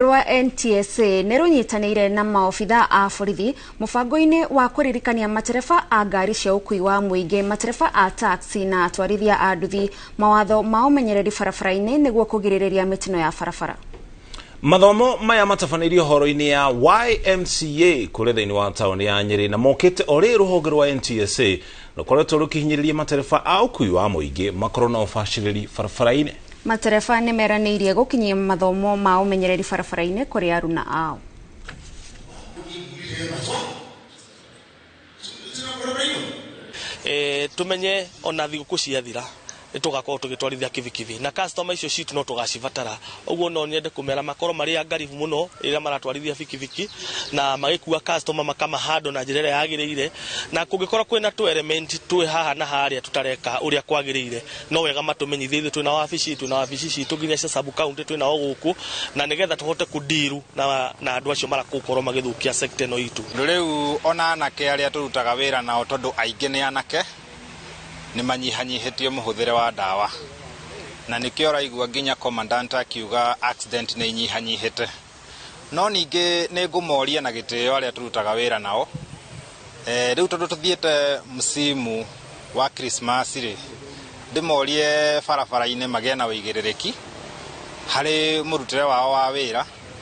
Rwa NTSA nerunyitanire na maofitha a borithi mubango-ini wa kuririkania matereba a ngari cia ukui wa muingi, matereba a taxi na atwarithia a nduthi mawatho ma umenyereri barabara-ini niguo kugiriria mitino ya barabara. Mathomo maya matabanĩirio horo-inĩ ya YMCA kũrĩ thĩinĩ wa taũni ya Nyeri na mokĩte ori rũhonge rwa NTSA rũkoretwo rũkĩhinyĩrĩria matereba a ũkui wa mũingĩ makorwo na ũbacĩrĩri barabara-inĩ. Matereba nĩ meranĩirie gũkinyia mathomo ma ũmenyereri barabara-inĩ kũrĩ aruna ao. Tumenye ona thigũkũ ciathira tugakorwo tugitwarithia kivikivi na customer icio citu no tugacibatara uguo no nyende kumera makoro mari angarifu muno ira maratwarithia fikiviki na magikuwa customer makamahando na njira ya yagiriire na kungikora kwina tu element tu haha na haria tutareka uria kwagiriire no wega matumenyithie tu na wabici citu nginya cia sub county tu na oguku na nigetha tuhote kudiru na andu acio marakukorwo magithukia sector no itu riu ona anake aria turutaga wira nao tondu aingi ni anake ni manyihanyihetio muhuthire wa dawa na nikio raigua nginya commandant akiuga accident ni inyihanyihete no ningi ni ngumoria na gitio aria turutaga wira nao riu tondu tuthiete msimu wa Christmas ri ndimorie barabara-ini magia na wigirereki hari murutire wao wa wira